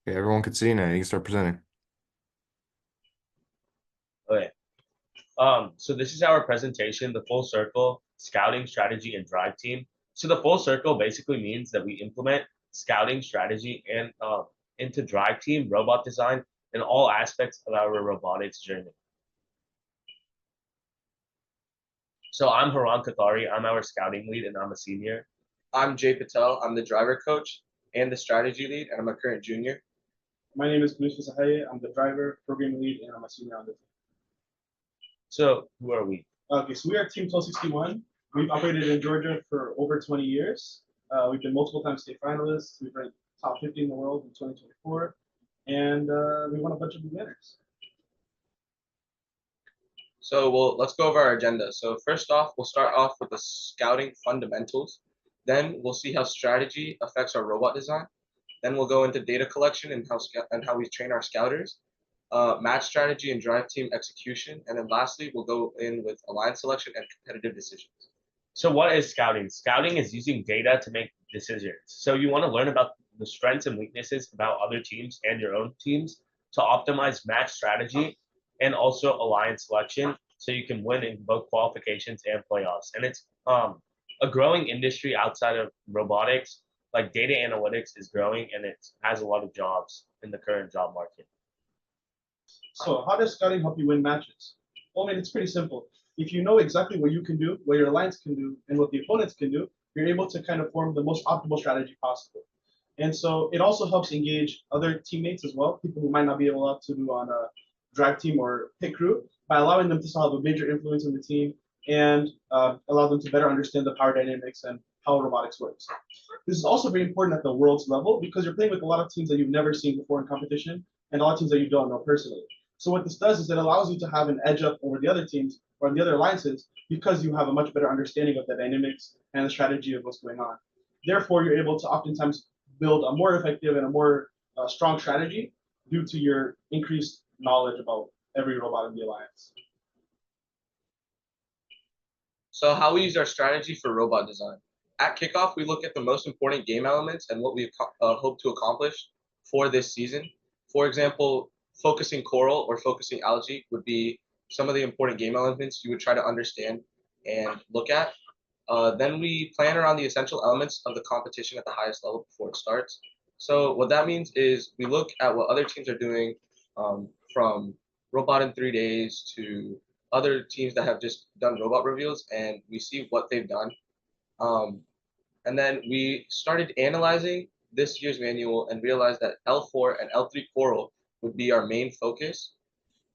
Okay, everyone can see now. You can start presenting. Okay. So this is our presentation, the full circle, scouting, strategy, and drive team. So the full circle basically means that we implement scouting, strategy, and into drive team, robot design, and all aspects of our robotics journey. So I'm Haran Kathari. I'm our scouting lead, and I'm a senior. I'm Jay Patel. I'm the driver coach and the strategy lead, and I'm a current junior. My name is Kanish Sahaye. I'm the driver, program lead, and I'm a senior on the team. So who are we? Okay, so we are Team 1261. We've operated in Georgia for over 20 years. We've been multiple times state finalists. We've ranked top 50 in the world in 2024, and we won a bunch of winners. So let's go over our agenda. So first off, we'll start off with the scouting fundamentals. Then we'll see how strategy affects our robot design. Then we'll go into data collection and how we train our scouters, match strategy and drive team execution, and then lastly we'll go in with alliance selection and competitive decisions. So what is scouting? Scouting is using data to make decisions. So you want to learn about the strengths and weaknesses about other teams and your own teams to optimize match strategy and also alliance selection so you can win in both qualifications and playoffs. And it's a growing industry outside of robotics. Like data analytics is growing and it has a lot of jobs in the current job market. So how does scouting help you win matches? Well, I mean, it's pretty simple. If you know exactly what you can do, what your alliance can do, and what the opponents can do, you're able to kind of form the most optimal strategy possible. And so it also helps engage other teammates as well, people who might not be able to do on a drive team or pit crew, by allowing them to still have a major influence in the team and allow them to better understand the power dynamics and how robotics works. This is also very important at the world's level because you're playing with a lot of teams that you've never seen before in competition and a lot of teams that you don't know personally. So what this does is it allows you to have an edge up over the other teams or the other alliances because you have a much better understanding of the dynamics and the strategy of what's going on. Therefore, you're able to oftentimes build a more effective and a more strong strategy due to your increased knowledge about every robot in the alliance. So how we use our strategy for robot design. At kickoff, we look at the most important game elements and what we hope to accomplish for this season. For example, focusing coral or focusing algae would be some of the important game elements you would try to understand and look at. Then we plan around the essential elements of the competition at the highest level before it starts. So what that means is we look at what other teams are doing, from robot in 3 days to other teams that have just done robot reveals, and we see what they've done. And then we started analyzing this year's manual and realized that L4 and L3 coral would be our main focus,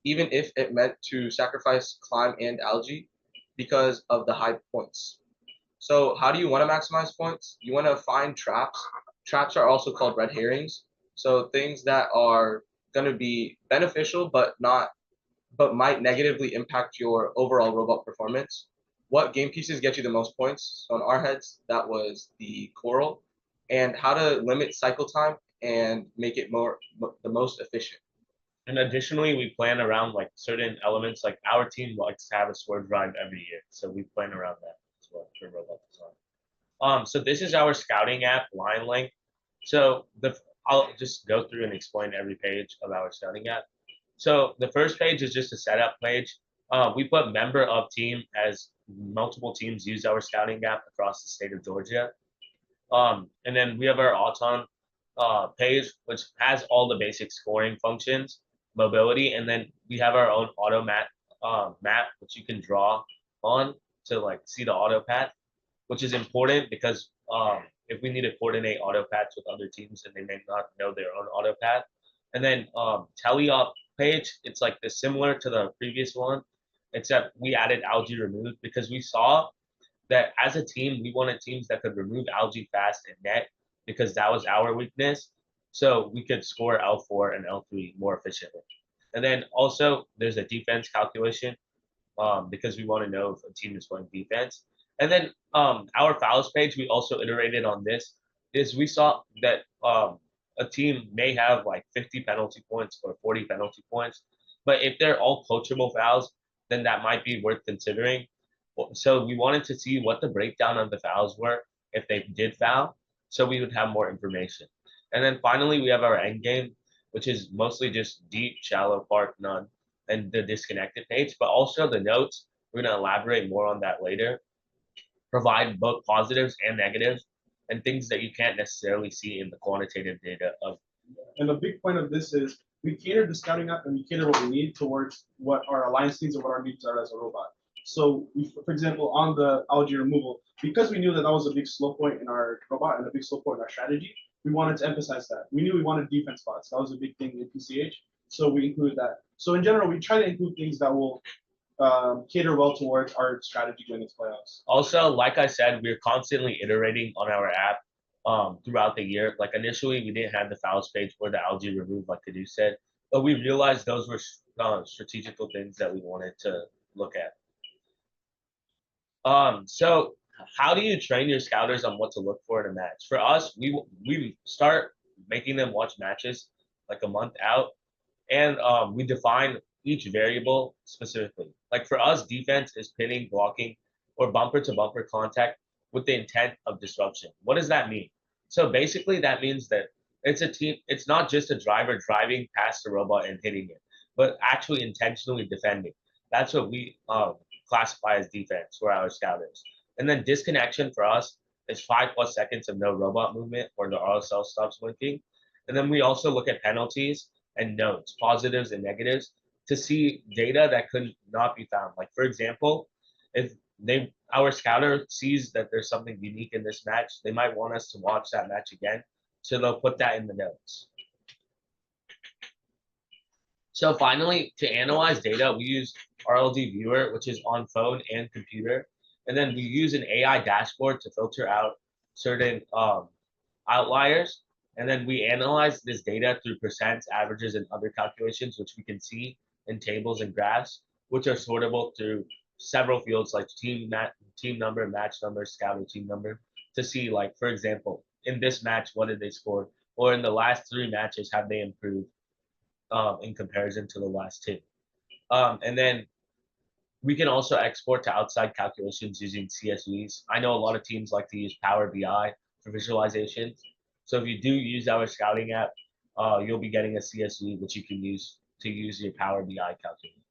even if it meant to sacrifice climb and algae because of the high points. So how do you want to maximize points? You want to find traps. Traps are also called red herrings. So things that are going to be beneficial but might negatively impact your overall robot performance. What game pieces get you the most points? So in our heads, that was the coral, and how to limit cycle time and make it the most efficient. And additionally, we plan around like certain elements. Like our team likes to have a sword drive every year, so we plan around that as well for robot design. So this is our scouting app, Line Link. So I'll just go through and explain every page of our scouting app. So the first page is just a setup page. We put member of team as multiple teams use our scouting app across the state of Georgia. And then we have our Auton page, which has all the basic scoring functions, mobility, and then we have our own auto map, which you can draw on to like see the auto path, which is important because if we need to coordinate auto paths with other teams and they may not know their own auto path. And then teleop page, it's like this similar to the previous one, except we added algae removed because we saw that as a team, we wanted teams that could remove algae fast and net because that was our weakness. So we could score L4 and L3 more efficiently. And then also there's a defense calculation because we want to know if a team is playing defense. And then our fouls page, we also iterated on this, is we saw that a team may have like 50 penalty points or 40 penalty points, but if they're all coachable fouls, then that might be worth considering. So we wanted to see what the breakdown of the fouls were if they did foul, so we would have more information. And then finally, we have our end game. which is mostly just deep, shallow, part, none, and the disconnected page, but also the notes. We're going to elaborate more on that later. Provide both positives and negatives and things that you can't necessarily see in the quantitative data of. And a big point of this is we cater the scouting app and we cater what we need towards what our alliance needs and what our needs are as a robot. So, for example, on the algae removal, because we knew that that was a big slow point in our robot and a big slow point in our strategy, we wanted to emphasize that. We knew we wanted defense bots. That was a big thing in PCH. So we included that. So in general, we try to include things that will cater well towards our strategy going into playoffs. Also, like I said, we're constantly iterating on our app throughout the year. Like initially, we didn't have the fouls page or the algae remove, like Kadu said, but we realized those were strategical things that we wanted to look at. So how do you train your scouters on what to look for in a match? For us, we start making them watch matches like a month out, and we define each variable specifically. Like for us, defense is pinning, blocking, or bumper to bumper contact with the intent of disruption. What does that mean? So basically, that means that it's a team. It's not just a driver driving past the robot and hitting it, but actually intentionally defending. That's what we classify as defense for our scouters. And then disconnection for us is 5+ seconds of no robot movement or the RSL stops blinking. And then we also look at penalties and notes, positives and negatives, to see data that could not be found. Like for example, if our scouter sees that there's something unique in this match, they might want us to watch that match again. So they'll put that in the notes. So finally, to analyze data, we use RLD Viewer, which is on phone and computer. And then we use an AI dashboard to filter out certain outliers. And then we analyze this data through percents, averages, and other calculations, which we can see in tables and graphs, which are sortable through several fields like team number, match number, scouting team number, to see, like, for example, in this match, what did they score? Or in the last 3 matches, have they improved in comparison to the last 2? And then we can also export to outside calculations using CSVs. I know a lot of teams like to use Power BI for visualizations. So if you do use our scouting app, you'll be getting a CSV, which you can use to use your Power BI calculator.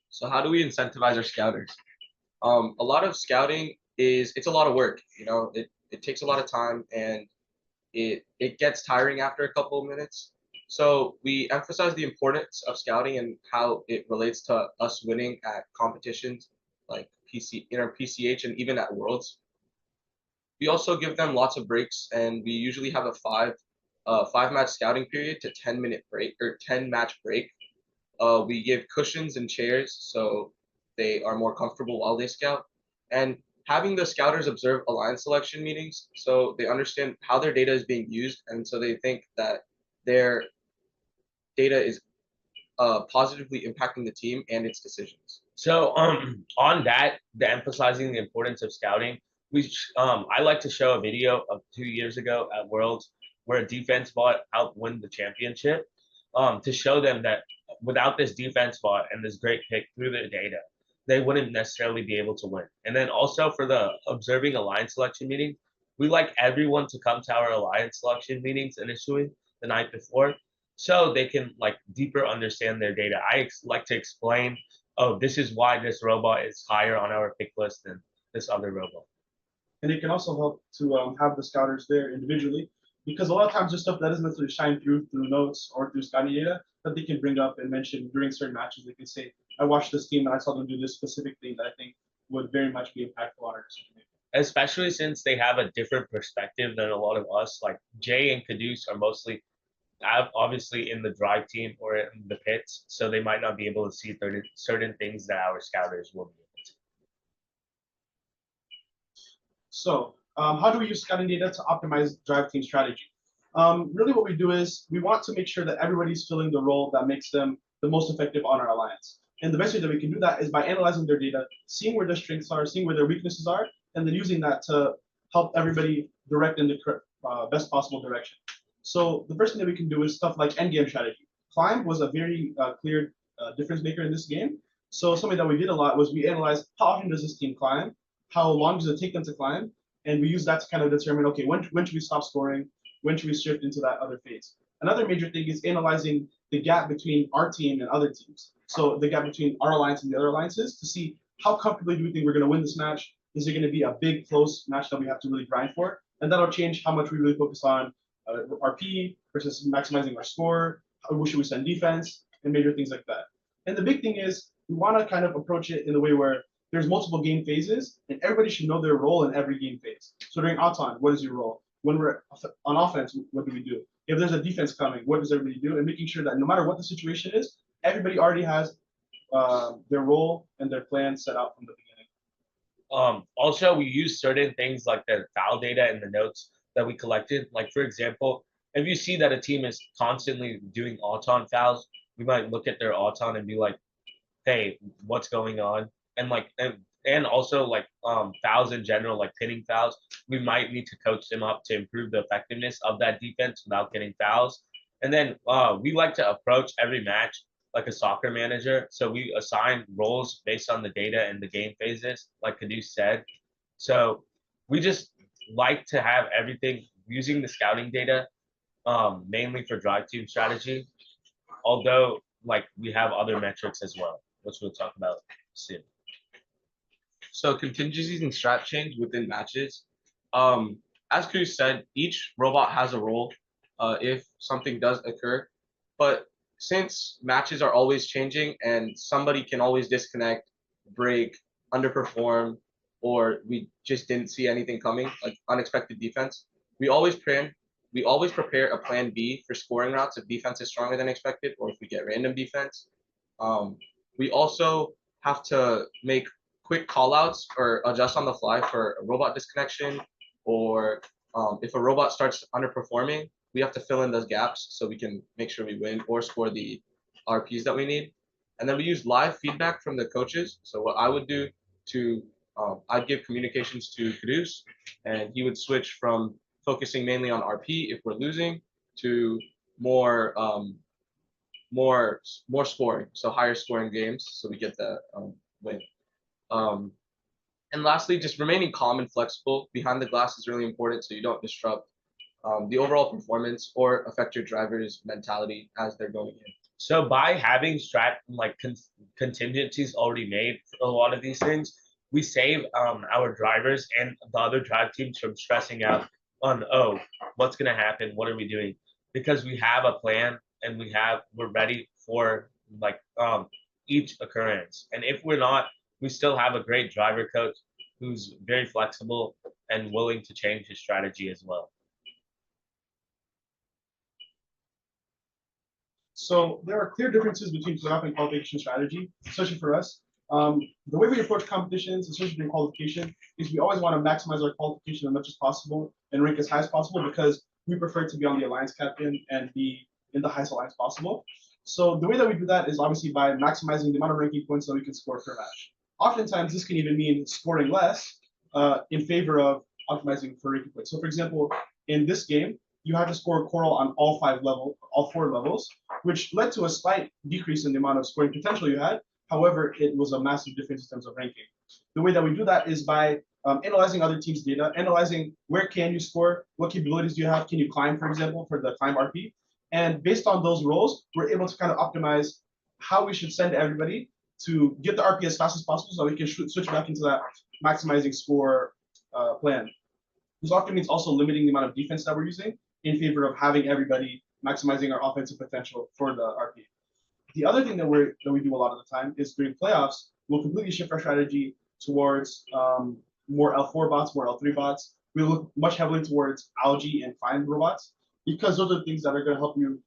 So how do we incentivize our scouters? A lot of scouting it's a lot of work. You know, it takes a lot of time and it gets tiring after a couple of minutes. So we emphasize the importance of scouting and how it relates to us winning at competitions like PCH and even at Worlds. We also give them lots of breaks, and we usually have a 5-match scouting period to 10-minute break or 10-match break. We give cushions and chairs so they are more comfortable while they scout, and having the scouters observe alliance selection meetings so they understand how their data is being used, and so they think that their data is positively impacting the team and its decisions. So on that, the emphasizing the importance of scouting, I like to show a video of 2 years ago at Worlds where a defense bot helped win the championship, to show them that without this defense bot and this great pick through the data, they wouldn't necessarily be able to win. And then also for the observing alliance selection meeting, we like everyone to come to our alliance selection meetings initially the night before, so they can like deeper understand their data. I like to explain, oh, this is why this robot is higher on our pick list than this other robot. And it can also help to have the scouters there individually, because a lot of times there's stuff that doesn't necessarily shine through notes or through scouting data that they can bring up and mention during certain matches. They can say, I watched this team and I saw them do this specific thing that I think would very much be impactful on our decision making. Especially since they have a different perspective than a lot of us. Like Jay and Caduce are mostly obviously in the drive team or in the pits, so they might not be able to see certain things that our scouters will be able to. So how do we use scouting data to optimize drive team strategy? Really what we do is we want to make sure that everybody's filling the role that makes them the most effective on our alliance. And the best way that we can do that is by analyzing their data, seeing where their strengths are, seeing where their weaknesses are, and then using that to help everybody direct in the best possible direction. So the first thing that we can do is stuff like endgame strategy. Climb was a very clear difference maker in this game. So something that we did a lot was we analyzed how often does this team climb, how long does it take them to climb, and we use that to kind of determine, okay, when should we stop scoring, when should we shift into that other phase. Another major thing is analyzing the gap between our team and other teams. So the gap between our alliance and the other alliances to see how comfortably do we think we're going to win this match. Is it going to be a big, close match that we have to really grind for? And that'll change how much we really focus on RP versus maximizing our score. How should we send defense and major things like that. And the big thing is we want to kind of approach it in a way where there's multiple game phases and everybody should know their role in every game phase. So during Auton, what is your role? When we're on offense, what do we do? If there's a defense coming, what does everybody do? And making sure that no matter what the situation is, everybody already has their role and their plan set out from the beginning. Also, we use certain things like the foul data and the notes that we collected. Like, for example, if you see that a team is constantly doing auton fouls, we might look at their auton and be like, hey, what's going on? And like, and also like fouls in general, like pinning fouls, we might need to coach them up to improve the effectiveness of that defense without getting fouls. And then we like to approach every match like a soccer manager. So we assign roles based on the data and the game phases, like Caduce said. So we just like to have everything using the scouting data, mainly for drive team strategy. Although like we have other metrics as well, which we'll talk about soon. So contingencies and strat change within matches. As Cruz said, each robot has a role if something does occur. But since matches are always changing and somebody can always disconnect, break, underperform, or we just didn't see anything coming, like unexpected defense, we always prepare a plan B for scoring routes if defense is stronger than expected or if we get random defense. We also have to make quick callouts or adjust on the fly for a robot disconnection, or if a robot starts underperforming, we have to fill in those gaps so we can make sure we win or score the RPs that we need. And then we use live feedback from the coaches. So what I would do to, I'd give communications to Caduce, and he would switch from focusing mainly on RP if we're losing to more scoring, so higher scoring games, so we get the win. And lastly, just remaining calm and flexible behind the glass is really important so you don't disrupt the overall performance or affect your driver's mentality as they're going in. So by having contingencies already made for a lot of these things, we save our drivers and the other drive teams from stressing out on, oh, what's gonna happen? What are we doing? Because we have a plan and we're ready for like each occurrence. And if we're not, we still have a great driver coach who's very flexible and willing to change his strategy as well. So there are clear differences between playoff and qualification strategy, especially for us. The way we approach competitions, especially during qualification, is we always want to maximize our qualification as much as possible and rank as high as possible because we prefer to be on the alliance captain and be in the highest alliance possible. So the way that we do that is obviously by maximizing the amount of ranking points that we can score per match. Oftentimes, this can even mean scoring less in favor of optimizing for ranking points. So for example, in this game, you had to score Coral on all four levels, which led to a slight decrease in the amount of scoring potential you had. However, it was a massive difference in terms of ranking. The way that we do that is by analyzing other teams' data, analyzing where can you score, what capabilities do you have, can you climb, for example, for the climb RP. And based on those roles, we're able to kind of optimize how we should send everybody to get the RP as fast as possible so we can switch back into that maximizing score plan. This often means also limiting the amount of defense that we're using in favor of having everybody maximizing our offensive potential for the RP. The other thing that we do a lot of the time is during playoffs, we'll completely shift our strategy towards more L4 bots, more L3 bots. We look much heavily towards algae and find robots because those are things that are going to help you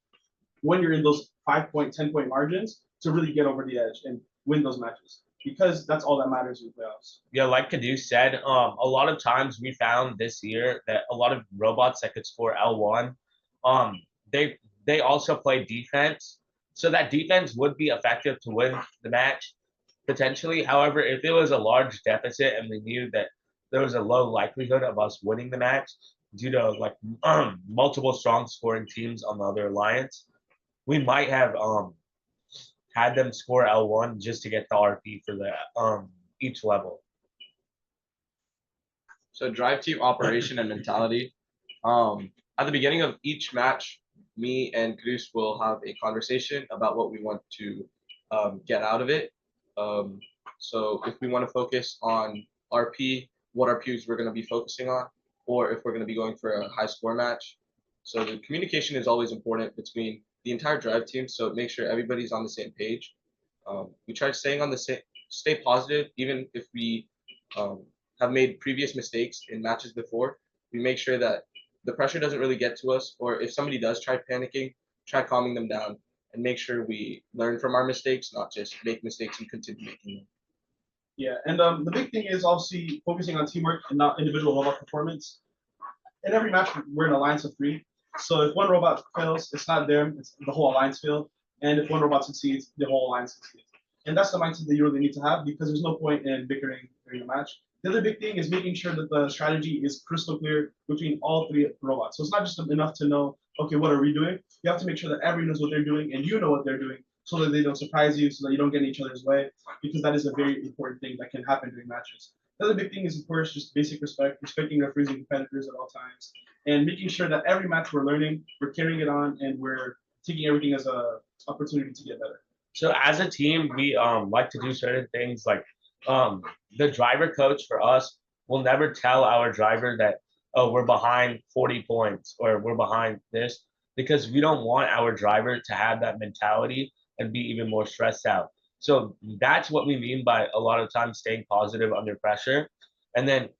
when you're in those 5-point, 10-point margins to really get over the edge and win those matches because that's all that matters in playoffs. Yeah, like Caduce said, a lot of times we found this year that a lot of robots that could score L1, they also play defense. So that defense would be effective to win the match, potentially. However, if it was a large deficit and we knew that there was a low likelihood of us winning the match due to like multiple strong scoring teams on the other alliance, we might have had them score L1 just to get the RP for the each level. So drive team operation and mentality. At the beginning of each match, me and Cruz will have a conversation about what we want to get out of it. So if we want to focus on RP, what RPs we're going to be focusing on, or if we're going to be going for a high score match. So the communication is always important between the entire drive team. So make sure everybody's on the same page. We try staying on the same, stay positive, even if we have made previous mistakes in matches before. We make sure that the pressure doesn't really get to us, or if somebody does try panicking, try calming them down and make sure we learn from our mistakes, not just make mistakes and continue making them. Yeah, and the big thing is obviously focusing on teamwork and not individual robot performance. In every match, we're an alliance of 3. So if one robot fails, it's not them, it's the whole alliance failed. And if one robot succeeds, the whole alliance succeeds. And that's the mindset that you really need to have because there's no point in bickering during a match. The other big thing is making sure that the strategy is crystal clear between all 3 robots. So it's not just enough to know, okay, what are we doing? You have to make sure that everyone knows what they're doing and you know what they're doing so that they don't surprise you, so that you don't get in each other's way, because that is a very important thing that can happen during matches. The other big thing is, of course, just basic respect, respecting referees and competitors at all times, and making sure that every match we're learning, we're carrying it on, and we're taking everything as a opportunity to get better. So as a team, we like to do certain things like the driver coach for us will never tell our driver that, oh, we're behind 40 points or we're behind this, because we don't want our driver to have that mentality and be even more stressed out. So that's what we mean by a lot of times staying positive under pressure. And then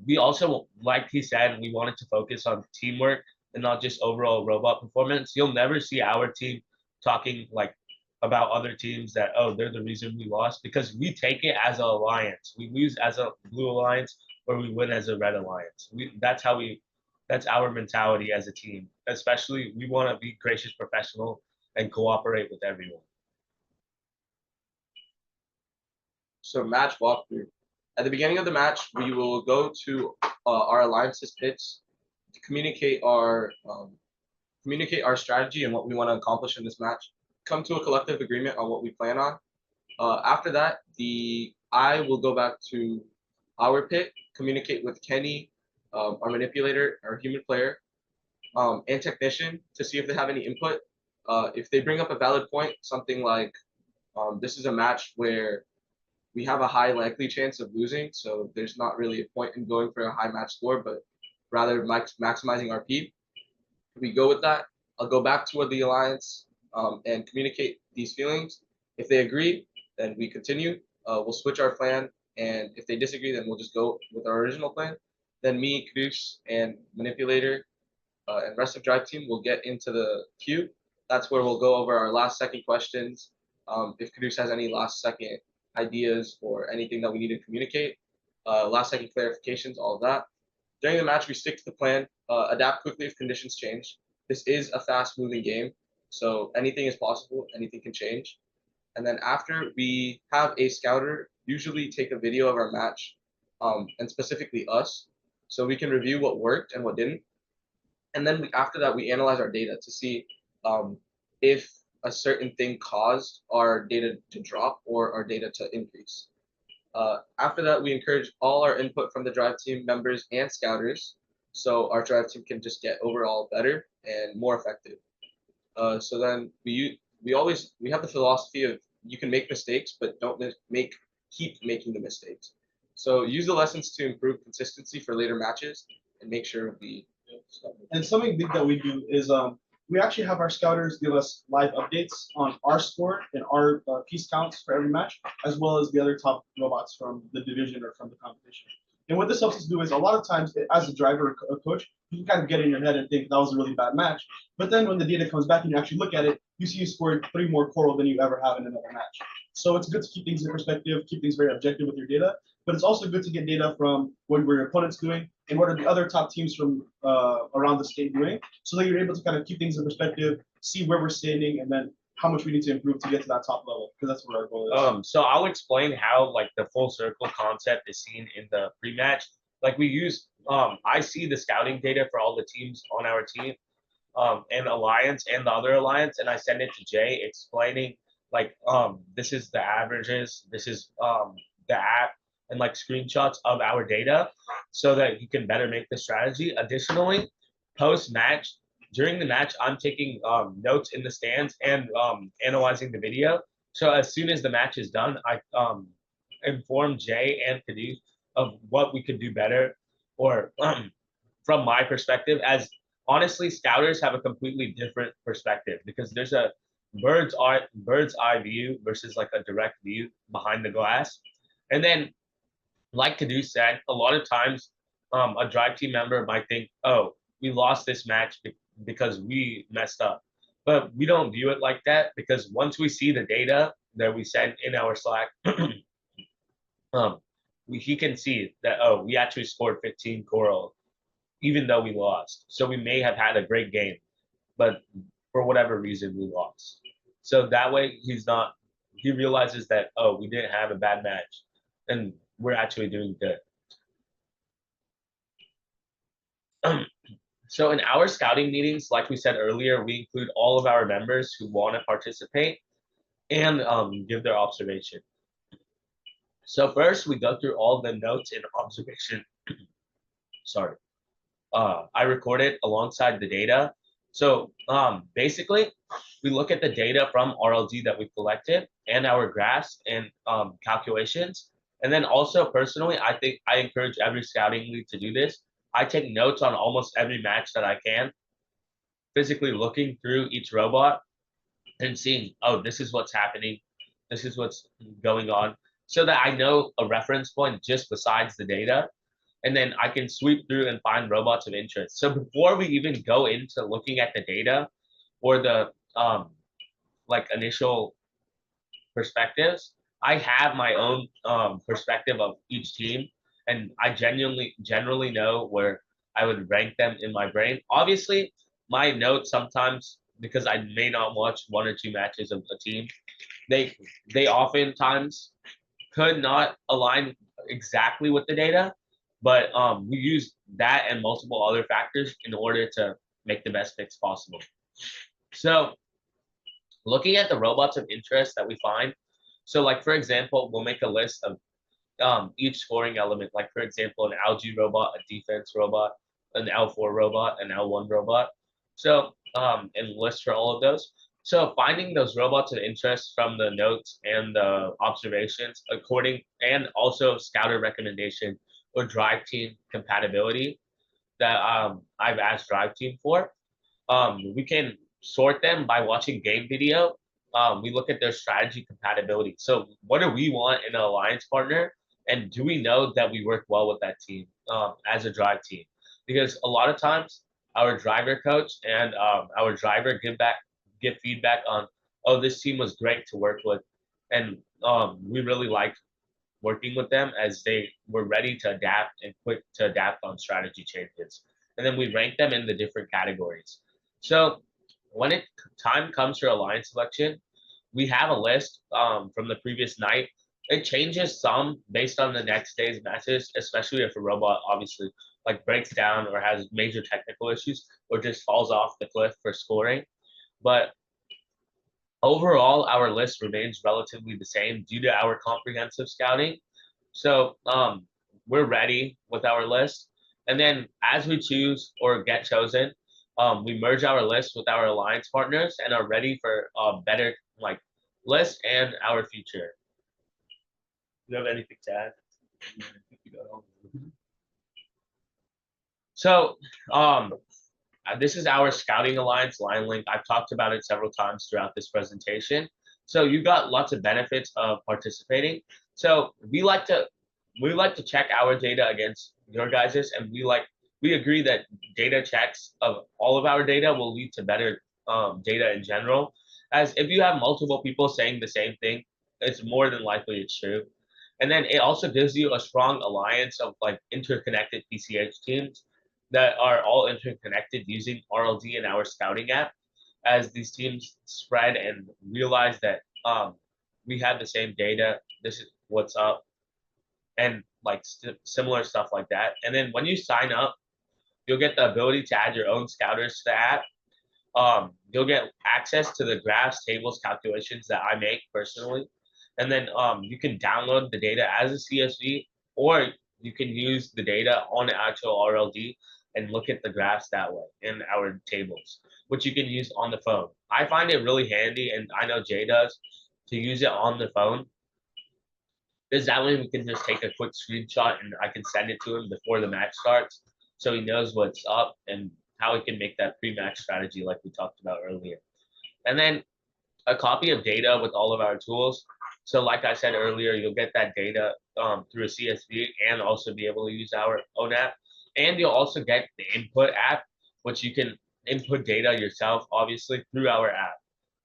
we also, like he said, we wanted to focus on teamwork and not just overall robot performance. You'll never see our team talking like about other teams that, oh, they're the reason we lost, because we take it as an alliance. We lose as a blue alliance or we win as a red alliance. That's our mentality as a team. Especially we want to be gracious, professional, and cooperate with everyone. So match walkthrough. At the beginning of the match, we will go to our alliance's pits to communicate our strategy and what we want to accomplish in this match. Come to a collective agreement on what we plan on. After that, I will go back to our pit, communicate with Kenny, our manipulator, our human player, and technician to see if they have any input. If they bring up a valid point, something like this is a match where we have a high likely chance of losing, so there's not really a point in going for a high match score, but rather maximizing RP. We go with that. I'll go back toward the alliance and communicate these feelings. If they agree, then we continue. We'll switch our plan, and if they disagree, then we'll just go with our original plan. Then me, Cruz, and manipulator and rest of drive team will get into the queue. That's where we'll go over our last second questions. If Cruz has any last second ideas or anything that we need to communicate, last second clarifications, all of that. During the match, we stick to the plan, adapt quickly if conditions change. This is a fast moving game, so anything is possible, anything can change. And then after we have a scouter usually take a video of our match, and specifically us, so we can review what worked and what didn't. And then after that, we analyze our data to see if a certain thing caused our data to drop or our data to increase. After that, we encourage all our input from the drive team members and scouters, so our drive team can just get overall better and more effective. So then we have the philosophy of you can make mistakes, but don't keep making the mistakes. So use the lessons to improve consistency for later matches and make sure we. And something big that we do is we actually have our scouters give us live updates on our score and our piece counts for every match, as well as the other top robots from the division or from the competition. And what this helps us do is a lot of times, as a driver or a coach, you can kind of get in your head and think that was a really bad match. But then when the data comes back and you actually look at it, you see you scored 3 more coral than you ever have in another match. So it's good to keep things in perspective, keep things very objective with your data. But it's also good to get data from what were your opponents doing and what are the other top teams from around the state doing, so that you're able to kind of keep things in perspective, see where we're standing, and then how much we need to improve to get to that top level, because that's what our goal is. So I'll explain how like the full circle concept is seen in the pre-match. Like we use, I see the scouting data for all the teams on our team, and alliance and the other alliance, and I send it to Jay explaining like this is the averages, this is the app, and like screenshots of our data so that you can better make the strategy. Additionally, post-match, during the match, I'm taking notes in the stands and analyzing the video. So as soon as the match is done, I inform Jay and Caduce of what we could do better, or from my perspective, as honestly, scouters have a completely different perspective because there's a bird's eye view versus like a direct view behind the glass. And then, like Caduce said, a lot of times a drive team member might think, oh, we lost this match because we messed up. But we don't view it like that, because once we see the data that we send in our Slack, he can see that, oh, we actually scored 15 coral, even though we lost. So we may have had a great game, but for whatever reason, we lost. So that way, he realizes that, oh, we didn't have a bad match, and we're actually doing good. So in our scouting meetings, like we said earlier, we include all of our members who want to participate and give their observation. So first, we go through all the notes and observation. Sorry. I record it alongside the data. So basically, we look at the data from RLD that we collected and our graphs and calculations. And then also personally, I think I encourage every scouting lead to do this. I take notes on almost every match that I can, physically looking through each robot and seeing, oh, this is what's happening, this is what's going on, so that I know a reference point just besides the data. And then I can sweep through and find robots of interest. So before we even go into looking at the data or the like initial perspectives, I have my own perspective of each team, and I generally know where I would rank them in my brain. Obviously, my notes sometimes, because I may not watch one or two matches of a team, they oftentimes could not align exactly with the data, but we use that and multiple other factors in order to make the best picks possible. So looking at the robots of interest that we find, so like for example, we'll make a list of each scoring element, like for example, an algae robot, a defense robot, an L4 robot, an L1 robot. So and list for all of those. So finding those robots of interest from the notes and the observations, and also scouter recommendation or drive team compatibility that I've asked drive team for. We can sort them by watching game video. We look at their strategy compatibility. So what do we want in an alliance partner? And do we know that we work well with that team as a drive team? Because a lot of times our driver coach and our driver give feedback on, oh, this team was great to work with. And we really liked working with them as they were ready to adapt and quick to adapt on strategy changes. And then we rank them in the different categories. So when time comes for alliance selection, we have a list from the previous night. It changes some based on the next day's matches, especially if a robot obviously like breaks down or has major technical issues or just falls off the cliff for scoring. But overall, our list remains relatively the same due to our comprehensive scouting. So we're ready with our list. And then as we choose or get chosen, we merge our list with our alliance partners and are ready for a better like list and our future. Do you have anything to add? So this is our scouting alliance line link. I've talked about it several times throughout this presentation. So you got lots of benefits of participating. So we like to check our data against your guys's, and we agree that data checks of all of our data will lead to better data in general. As if you have multiple people saying the same thing, it's more than likely it's true. And then it also gives you a strong alliance of like interconnected PCH teams that are all interconnected using RLD and our scouting app. As these teams spread and realize that we have the same data, this is what's up, and like similar stuff like that. And then when you sign up, you'll get the ability to add your own scouters to the app. You'll get access to the graphs, tables, calculations that I make personally. And then you can download the data as a CSV, or you can use the data on the actual RLD and look at the graphs that way in our tables, which you can use on the phone. I find it really handy, and I know Jay does, to use it on the phone. Because that way we can just take a quick screenshot and I can send it to him before the match starts, so he knows what's up and how he can make that pre-match strategy like we talked about earlier. And then a copy of data with all of our tools. So like I said earlier, you'll get that data through a CSV and also be able to use our own app. And you'll also get the input app, which you can input data yourself, obviously, through our app.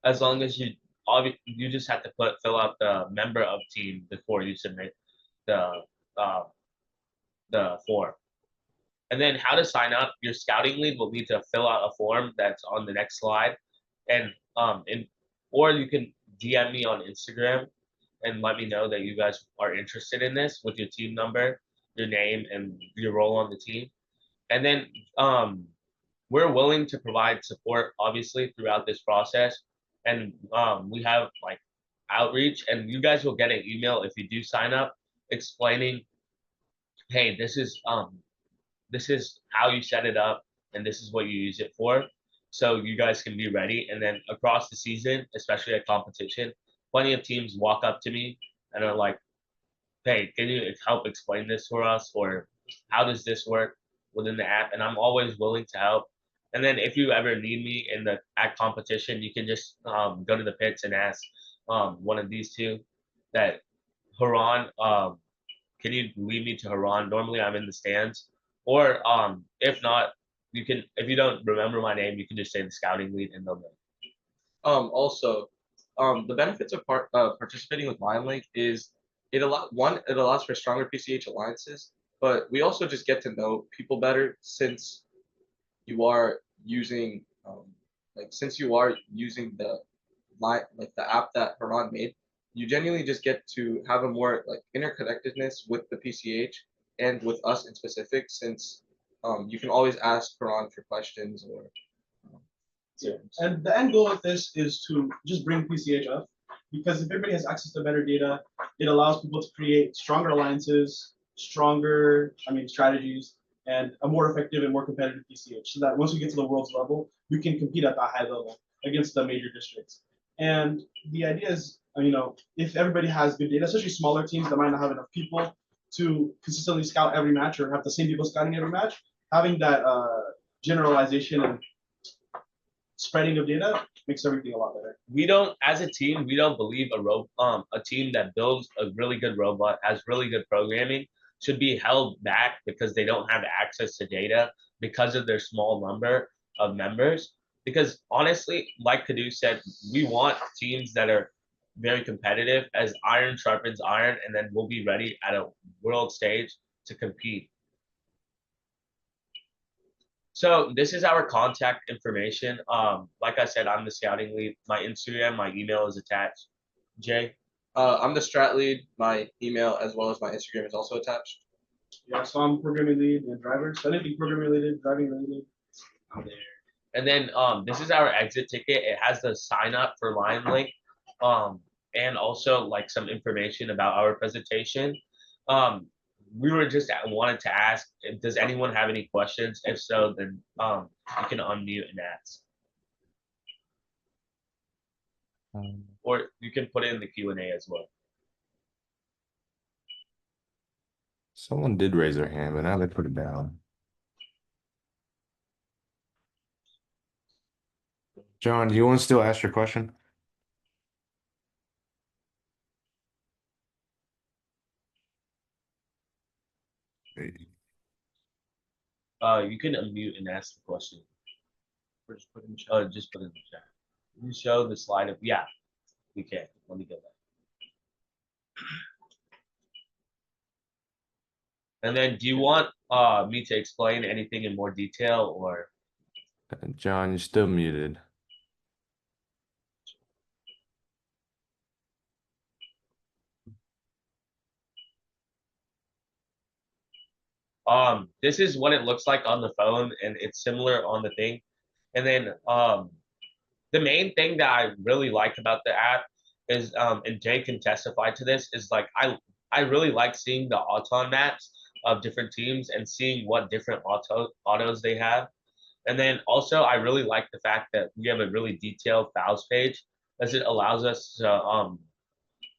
As long as you just have to fill out the member of team before you submit the form. And then how to sign up, your scouting lead will need to fill out a form that's on the next slide. And or you can DM me on Instagram and let me know that you guys are interested in this with your team number, your name, and your role on the team. And then we're willing to provide support, obviously, throughout this process. And we have like outreach, and you guys will get an email if you do sign up explaining, hey, this is how you set it up and this is what you use it for, so you guys can be ready. And then across the season, especially at competition, plenty of teams walk up to me and are like, hey, can you help explain this for us, or how does this work within the app? And I'm always willing to help. And then if you ever need me at competition, you can just go to the pits and ask one of these two, that Haran, can you lead me to Haran? Normally I'm in the stands. Or if not, you can, if you don't remember my name, you can just say the scouting lead and they'll know. Also, the benefits of participating with LionLink is it allows for stronger PCH alliances, but we also just get to know people better since you are using the app that Haran made. You genuinely just get to have a more like interconnectedness with the PCH and with us in specific, since you can always ask Haran for questions or. Yeah. And the end goal of this is to just bring PCH up, because if everybody has access to better data, it allows people to create stronger alliances, stronger, strategies, and a more effective and more competitive PCH, so that once we get to the world's level, we can compete at that high level against the major districts. And the idea is, if everybody has good data, especially smaller teams that might not have enough people to consistently scout every match or have the same people scouting every match, having that generalization and spreading of data makes everything a lot better. We don't, as a team, we don't believe a team that builds a really good robot, has really good programming, should be held back because they don't have access to data because of their small number of members. Because honestly, like Kadu said, we want teams that are very competitive, as iron sharpens iron, and then we'll be ready at a world stage to compete. So this is our contact information. Like I said, I'm the scouting lead. My Instagram, my email is attached. Jay? I'm the strat lead. My email as well as my Instagram is also attached. Yeah, so I'm programming lead and driver. So anything programming related, driving related, I'm there. And then this is our exit ticket. It has the sign up for LionLink, and also like some information about our presentation. We were just wanted to ask, does anyone have any questions? If so, then you can unmute and ask. Or you can put it in the Q&A as well. Someone did raise their hand, but now they put it down. John, do you want to still ask your question? You can unmute and ask the question. Or just put it in the chat. Just put it in the chat. You show the slide of, yeah, we can. Let me get that. And then do you want me to explain anything in more detail, or? John, you're still muted. This is what it looks like on the phone, and it's similar on the thing. And then the main thing that I really like about the app is, and Jay can testify to this, is like I really like seeing the Auton maps of different teams and seeing what different autos they have. And then also, I really like the fact that we have a really detailed fouls page, as it allows us to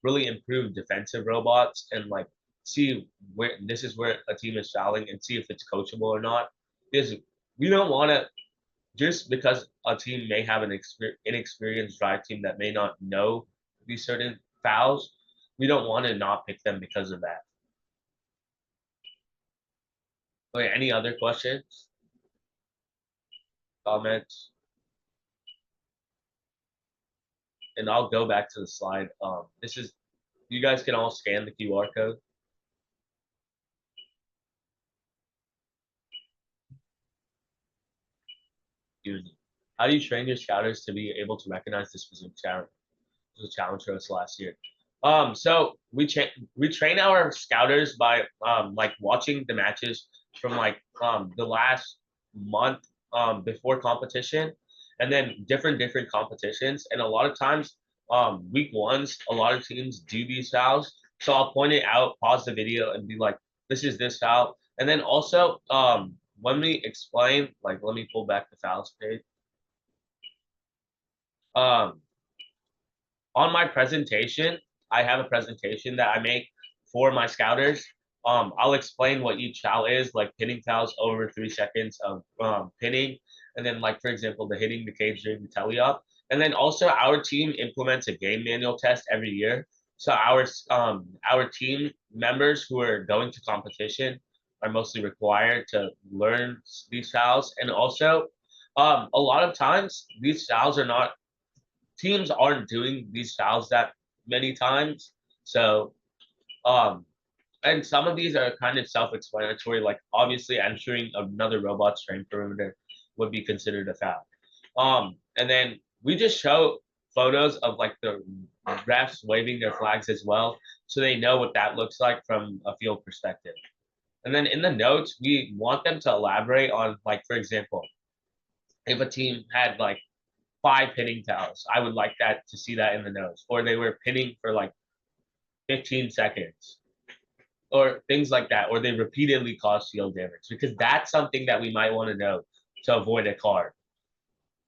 really improve defensive robots and like see where this is where a team is fouling and see if it's coachable or not. Because we don't want to just because a team may have an inexperienced drive team that may not know these certain fouls, we don't want to not pick them because of that. Okay, any other questions? Comments? And I'll go back to the slide. This is, you guys can all scan the QR code. How do you train your scouters to be able to recognize this specific challenge? It was a challenge for us last year. So we train our scouters by like watching the matches from like the last month before competition, and then different competitions. And a lot of times, week ones, a lot of teams do these fouls. So I'll point it out, pause the video, and be like, "This is this foul." And then also, when we explain, like, let me pull back the fouls page. On my presentation, I have a presentation that I make for my scouters. I'll explain what each foul is, like pinning fouls over 3 seconds of pinning, and then like for example, the hitting the cage during the telly-up. And then also our team implements a game manual test every year. So our team members who are going to competition are mostly required to learn these fouls. And also, a lot of times these fouls are not teams aren't doing these fouls that many times. So, and some of these are kind of self-explanatory, like obviously entering another robot's train perimeter would be considered a foul. And then we just show photos of like the refs waving their flags as well, so they know what that looks like from a field perspective. And then in the notes, we want them to elaborate on, like, for example, if a team had like 5 pinning fouls, I would like that to see that in the notes, or they were pinning for like 15 seconds, or things like that, or they repeatedly caused field damage, because that's something that we might want to know to avoid a card.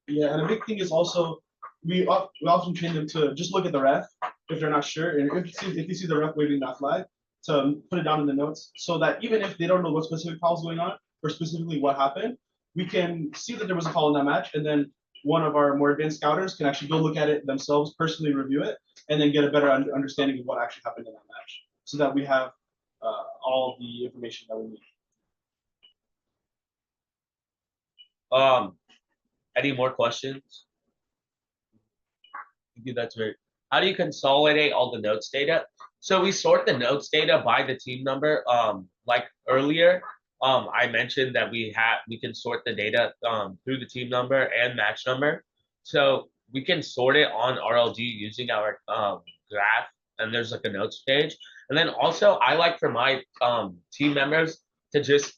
Yeah, and a big thing is also we often train them to just look at the ref if they're not sure, and if you see the ref waving that flag, to put it down in the notes, so that even if they don't know what specific foul is going on or specifically what happened, we can see that there was a foul in that match, and then one of our more advanced scouters can actually go look at it themselves, personally review it, and then get a better understanding of what actually happened in that match, so that we have all the information that we need. Any more questions? Thank you, that's great. How do you consolidate all the notes data? So we sort the notes data by the team number. Like earlier, I mentioned that we can sort the data through the team number and match number. So we can sort it on RLG using our graph, and there's like a notes page. And then also I like for my team members to just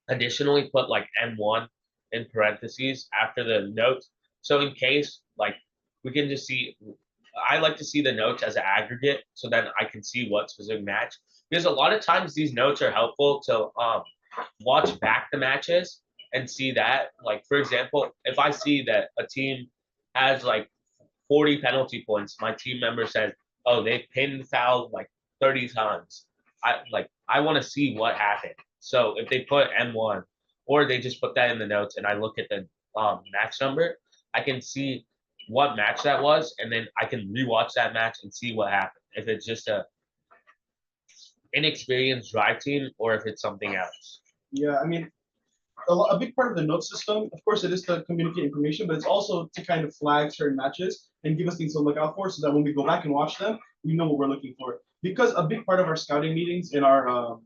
additionally put like M1 in parentheses after the notes. So in case like we can just see, I like to see the notes as an aggregate, so then I can see what specific match, because a lot of times these notes are helpful to watch back the matches and see that, like for example, if I see that a team has like 40 penalty points, my team member says, oh, they pinned fouled like 30 times. I want to see what happened. So if they put M1 or they just put that in the notes and I look at the match number, I can see what match that was, and then I can rewatch that match and see what happened. If it's just a inexperienced drive team or if it's something else. Yeah, I mean, a big part of the note system, of course, it is to communicate information, but it's also to kind of flag certain matches and give us things to look out for, so that when we go back and watch them, we know what we're looking for. Because a big part of our scouting meetings and our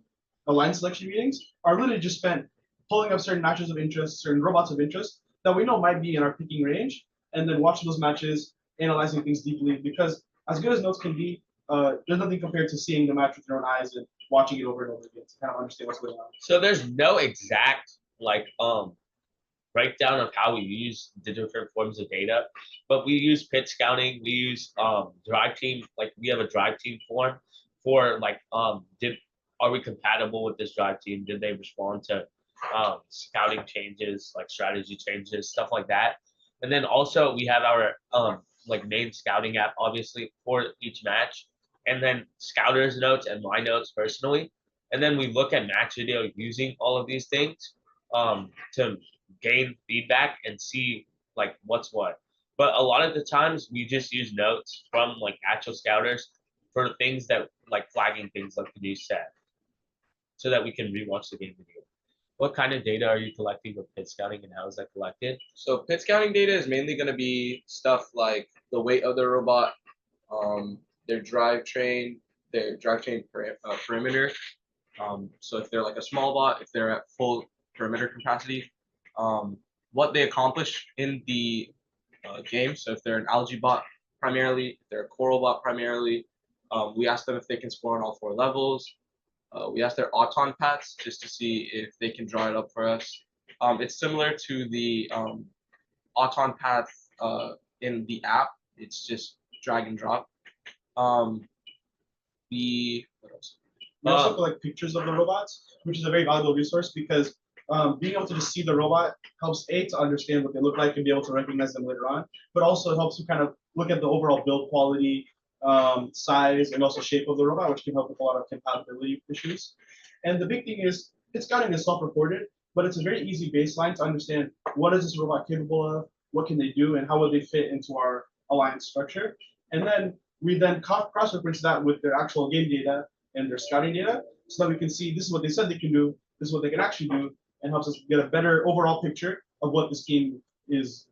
alliance selection meetings are literally just spent pulling up certain matches of interest, certain robots of interest that we know might be in our picking range, and then watching those matches, analyzing things deeply. Because as good as notes can be, there's nothing compared to seeing the match with your own eyes and watching it over and over again to kind of understand what's going on. So there's no exact like breakdown of how we use the different forms of data, but we use pit scouting, we use drive team, like we have a drive team form for like are we compatible with this drive team? Did they respond to scouting changes, like strategy changes, stuff like that? And then also we have our like main scouting app, obviously, for each match, and then scouters notes and my notes personally. And then we look at match video using all of these things to gain feedback and see like what's what. But a lot of the times we just use notes from like actual scouters for things that like flagging things like the said, so that we can rewatch the game video. What kind of data are you collecting with pit scouting and how is that collected? So pit scouting data is mainly going to be stuff like the weight of the robot, their drivetrain, perimeter. So if they're like a small bot, if they're at full perimeter capacity, what they accomplish in the game. So if they're an algae bot primarily, if they're a coral bot primarily, we ask them if they can score on all 4 levels. We ask their auton paths just to see if they can draw it up for us. It's similar to the auton path in the app. It's just drag and drop. What else? We also collect pictures of the robots, which is a very valuable resource because being able to just see the robot helps to understand what they look like and be able to recognize them later on, but also it helps you kind of look at the overall build quality, size, and also shape of the robot, which can help with a lot of compatibility issues. And the big thing is, pit scouting is self-reported, but it's a very easy baseline to understand what is this robot capable of, what can they do, and how would they fit into our alliance structure. And then we then cross-reference that with their actual game data and their scouting data, so that we can see this is what they said they can do, this is what they can actually do, and helps us get a better overall picture of what this game is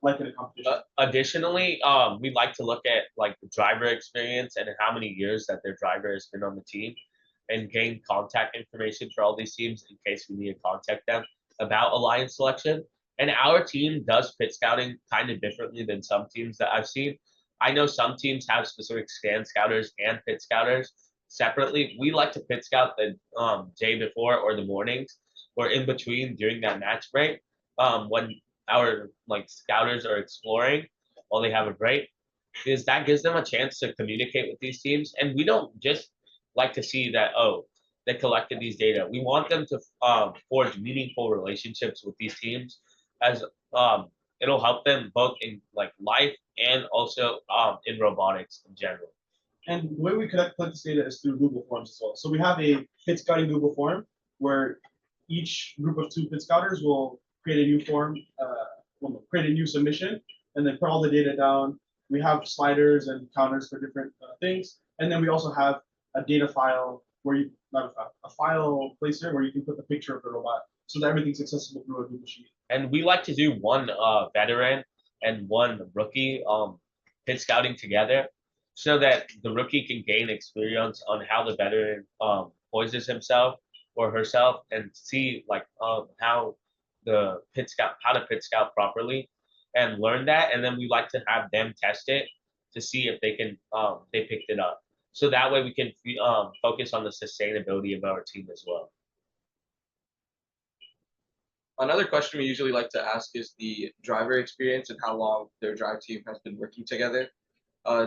like in a competition. Additionally, we like to look at like the driver experience and how many years that their driver has been on the team, and gain contact information for all these teams in case we need to contact them about alliance selection. And our team does pit scouting kind of differently than some teams that I've seen. I know some teams have specific scan scouters and pit scouters separately. We like to pit scout the day before or the mornings or in between during that match break, when our like scouters are exploring while they have a break, because that gives them a chance to communicate with these teams. And we don't just like to see that, oh, they collected these data. We want them to forge meaningful relationships with these teams, as it'll help them both in like life and also in robotics in general. And the way we collect this data is through Google Forms as well. So we have a pit scouting Google form where each group of 2 pit scouters will create a new form, create a new submission, and then put all the data down. We have sliders and counters for different things. And then we also have a data file where you, not a file placer where you can put the picture of the robot so that everything's accessible through a Google Sheet. And we like to do one veteran and one rookie pit scouting together, so that the rookie can gain experience on how the veteran poises himself or herself, and see like how to pit scout properly and learn that. And then we like to have them test it to see if they can they picked it up. So that way we can focus on the sustainability of our team as well. Another question we usually like to ask is the driver experience and how long their drive team has been working together.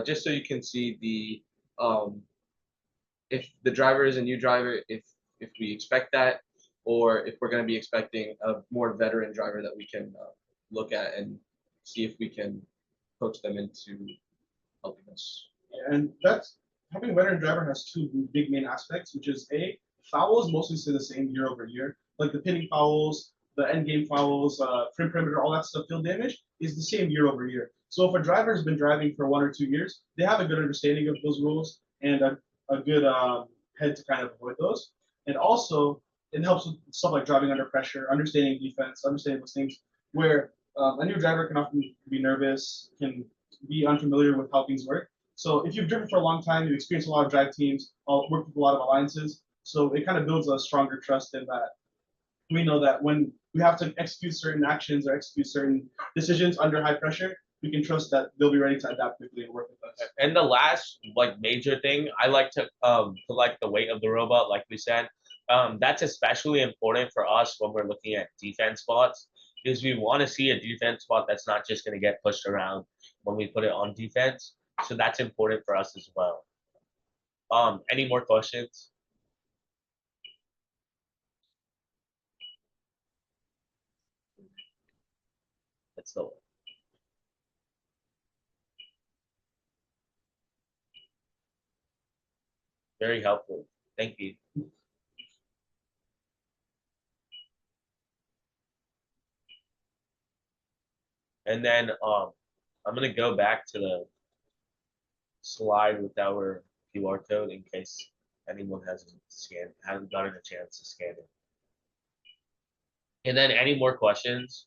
Just so you can see the if the driver is a new driver, if we expect that, or if we're going to be expecting a more veteran driver that we can look at and see if we can coach them into helping us. And that's having a veteran driver has 2 big main aspects, which is fouls mostly stay the same year over year, like the pinning fouls, the end game fouls, frame perimeter, all that stuff, field damage is the same year over year. So if a driver has been driving for 1 or 2 years, they have a good understanding of those rules and a good head to kind of avoid those. And also, it helps with stuff like driving under pressure, understanding defense, understanding those things, where a new driver can often be nervous, can be unfamiliar with how things work. So if you've driven for a long time, you've experienced a lot of drive teams, worked with a lot of alliances, so it kind of builds a stronger trust in that. We know that when we have to execute certain actions or execute certain decisions under high pressure, we can trust that they'll be ready to adapt quickly and work with us. And the last like major thing, I like to collect the weight of the robot, like we said. That's especially important for us when we're looking at defense spots, because we want to see a defense spot that's not just going to get pushed around when we put it on defense. So that's important for us as well. Any more questions? That's the one. Very helpful. Thank you. And then I'm gonna go back to the slide with our QR code in case anyone hasn't gotten a chance to scan it. And then any more questions?